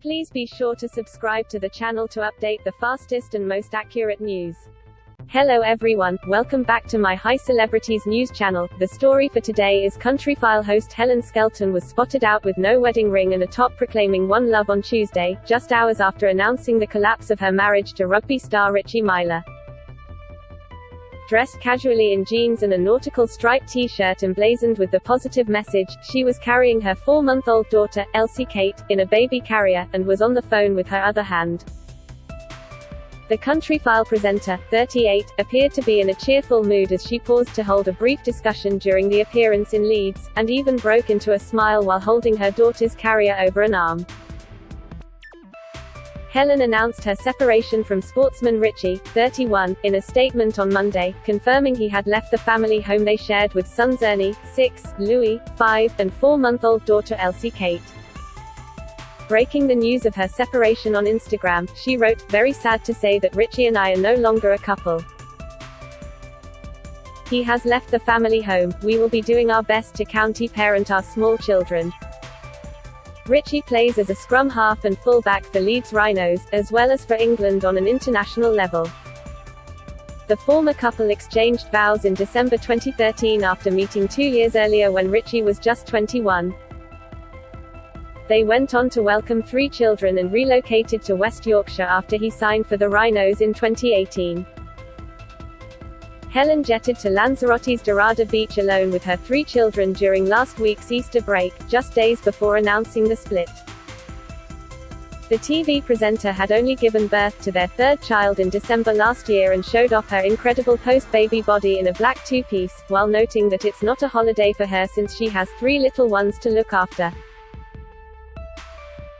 Please be sure to subscribe to the channel to update the fastest and most accurate news. Hello everyone, welcome back to my High Celebrities news channel. The story for today is Countryfile host Helen Skelton was spotted out with no wedding ring and a top proclaiming one love on Tuesday, just hours after announcing the collapse of her marriage to rugby star Richie Myler. Dressed casually in jeans and a nautical striped t-shirt emblazoned with the positive message, she was carrying her 4-month-old daughter, Elsie Kate, in a baby carrier, and was on the phone with her other hand. The Countryfile presenter, 38, appeared to be in a cheerful mood as she paused to hold a brief discussion during the appearance in Leeds, and even broke into a smile while holding her daughter's carrier over an arm. Helen announced her separation from sportsman Richie, 31, in a statement on Monday, confirming he had left the family home they shared with sons Ernie, 6, Louis, 5, and 4-month-old daughter Elsie Kate. Breaking the news of her separation on Instagram, she wrote, "Very sad to say that Richie and I are no longer a couple. He has left the family home. We will be doing our best to county-parent our small children." Richie plays as a scrum half and fullback for Leeds Rhinos, as well as for England on an international level. The former couple exchanged vows in December 2013 after meeting 2 years earlier when Richie was just 21. They went on to welcome 3 children and relocated to West Yorkshire after he signed for the Rhinos in 2018. Helen jetted to Lanzarote's Dorada Beach alone with her 3 children during last week's Easter break, just days before announcing the split. The TV presenter had only given birth to their 3rd child in December last year and showed off her incredible post-baby body in a black 2-piece, while noting that it's not a holiday for her since she has 3 little ones to look after.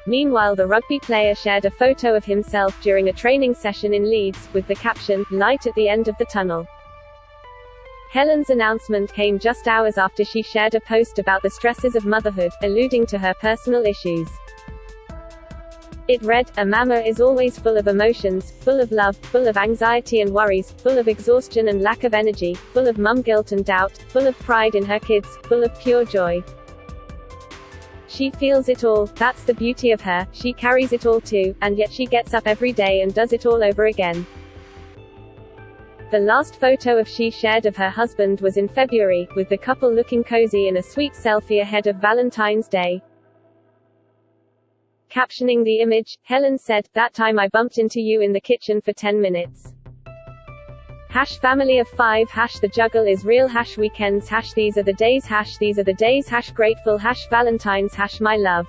Meanwhile, the rugby player shared a photo of himself during a training session in Leeds, with the caption, "Light at the end of the tunnel." Helen's announcement came just hours after she shared a post about the stresses of motherhood, alluding to her personal issues. It read, "A mama is always full of emotions, full of love, full of anxiety and worries, full of exhaustion and lack of energy, full of mum guilt and doubt, full of pride in her kids, full of pure joy. She feels it all, that's the beauty of her, she carries it all too, and yet she gets up every day and does it all over again." The last photo she shared of her husband was in February, with the couple looking cozy in a sweet selfie ahead of Valentine's Day. Captioning the image, Helen said, "That time I bumped into you in the kitchen for 10 minutes. #family of 5 # the juggle is real # weekends # these are the days # these are the days # grateful # Valentine's # my love."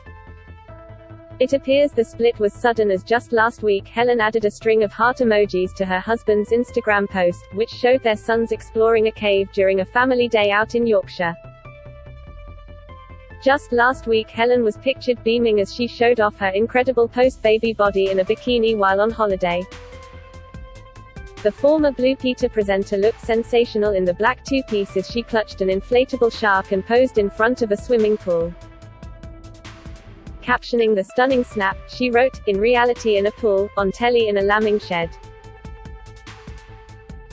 It appears the split was sudden as just last week Helen added a string of heart emojis to her husband's Instagram post, which showed their sons exploring a cave during a family day out in Yorkshire. Just last week Helen was pictured beaming as she showed off her incredible post-baby body in a bikini while on holiday. The former Blue Peter presenter looked sensational in the black 2-piece as she clutched an inflatable shark and posed in front of a swimming pool. Captioning the stunning snap, she wrote, "In reality in a pool, on telly in a lambing shed."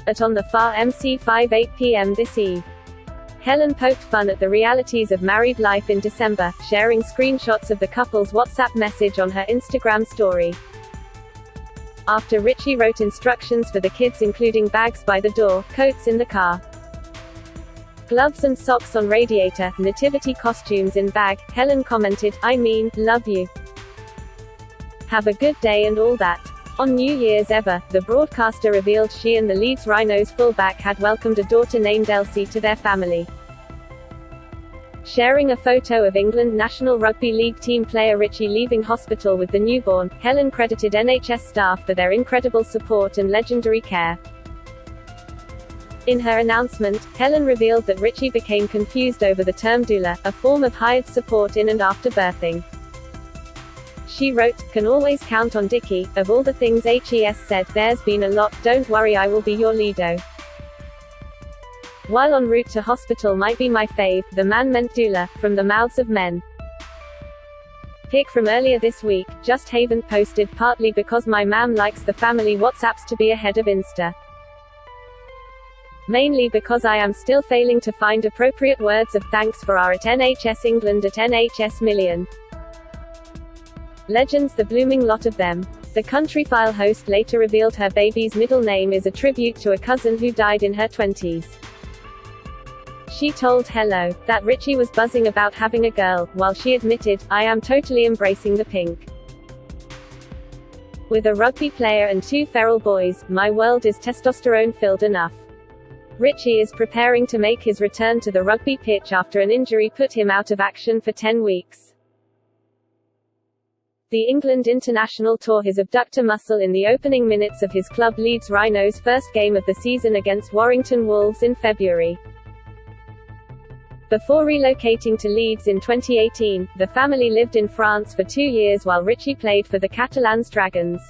At On the Far MC5 8 p.m. this eve. Helen poked fun at the realities of married life in December, sharing screenshots of the couple's WhatsApp message on her Instagram story. After Richie wrote instructions for the kids including bags by the door, coats in the car, gloves and socks on radiator, nativity costumes in bag, Helen commented, "I mean, love you. Have a good day and all that." On New Year's Eve, the broadcaster revealed she and the Leeds Rhinos fullback had welcomed a daughter named Elsie to their family. Sharing a photo of England National Rugby League team player Richie leaving hospital with the newborn, Helen credited NHS staff for their incredible support and legendary care. In her announcement, Helen revealed that Richie became confused over the term doula, a form of hired support in and after birthing. She wrote, "Can always count on Dickie, of all the things HES said, there's been a lot, don't worry I will be your Lido. While en route to hospital might be my fave, the man meant doula, from the mouths of men." Pic from earlier this week, Just Haven posted partly because my mam likes the family WhatsApps to be ahead of Insta. Mainly because I am still failing to find appropriate words of thanks for our at NHS England at NHS Million. Legends, the blooming lot of them. The Countryfile host later revealed her baby's middle name is a tribute to a cousin who died in her 20s. She told Hello that Richie was buzzing about having a girl, while she admitted, "I am totally embracing the pink. With a rugby player and 2 feral boys, my world is testosterone-filled enough." Richie is preparing to make his return to the rugby pitch after an injury put him out of action for 10 weeks. The England international tore his abductor muscle in the opening minutes of his club Leeds Rhinos' first game of the season against Warrington Wolves in February. Before relocating to Leeds in 2018, the family lived in France for 2 years while Richie played for the Catalans Dragons.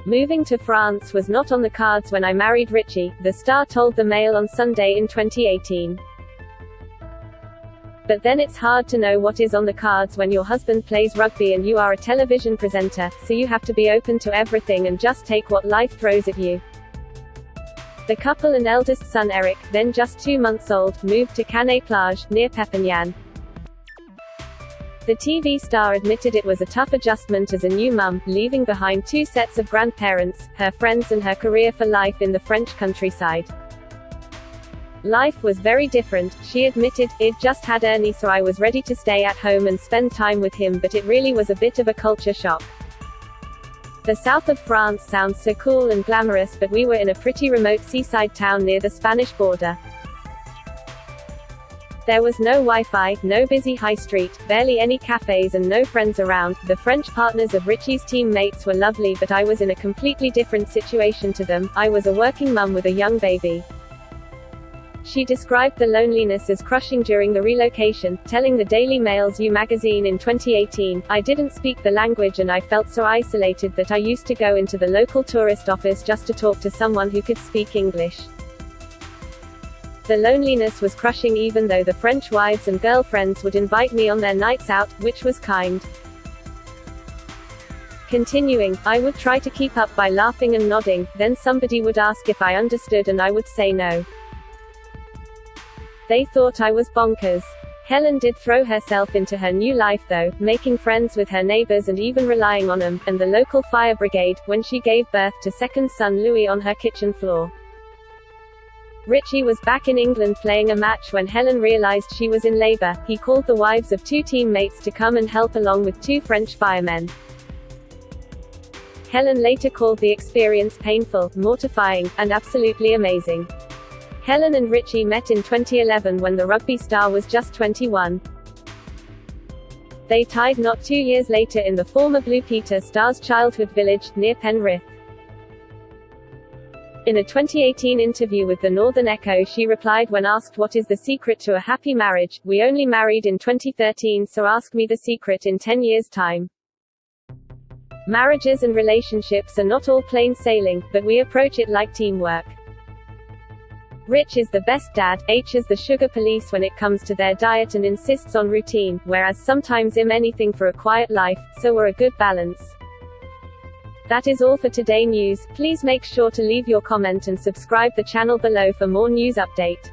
Moving to France was not on the cards when I married Richie, the star told the Mail on Sunday in 2018. But then it's hard to know what is on the cards when your husband plays rugby and you are a television presenter, so you have to be open to everything and just take what life throws at you. The couple and eldest son Eric, then just 2 months old, moved to Canet-Plage, near Perpignan. The TV star admitted it was a tough adjustment as a new mum, leaving behind 2 sets of grandparents, her friends and her career for life in the French countryside. Life was very different, she admitted. "It just had Ernie, so I was ready to stay at home and spend time with him, but it really was a bit of a culture shock. The south of France sounds so cool and glamorous, but we were in a pretty remote seaside town near the Spanish border. There was no Wi-Fi, no busy high street, barely any cafes and no friends around. The French partners of Richie's teammates were lovely, but I was in a completely different situation to them. I was a working mum with a young baby." She described the loneliness as crushing during the relocation, telling the Daily Mail's You magazine in 2018, "I didn't speak the language and I felt so isolated that I used to go into the local tourist office just to talk to someone who could speak English. The loneliness was crushing even though the French wives and girlfriends would invite me on their nights out, which was kind." Continuing, "I would try to keep up by laughing and nodding, then somebody would ask if I understood and I would say no. They thought I was bonkers." Helen did throw herself into her new life though, making friends with her neighbors and even relying on them, and the local fire brigade, when she gave birth to second son Louis on her kitchen floor. Richie was back in England playing a match when Helen realized she was in labor. He called the wives of 2 teammates to come and help along with 2 French firemen. Helen later called the experience painful, mortifying, and absolutely amazing. Helen and Richie met in 2011 when the rugby star was just 21. They tied knot 2 years later in the former Blue Peter star's childhood village, near Penrith. In a 2018 interview with the Northern Echo, she replied when asked what is the secret to a happy marriage, "We only married in 2013, so ask me the secret in 10 years' time. Marriages and relationships are not all plain sailing, but we approach it like teamwork. Rich is the best dad, H is the sugar police when it comes to their diet and insists on routine, whereas sometimes I'm anything for a quiet life, so we're a good balance." That is all for today news. Please make sure to leave your comment and subscribe the channel below for more news update.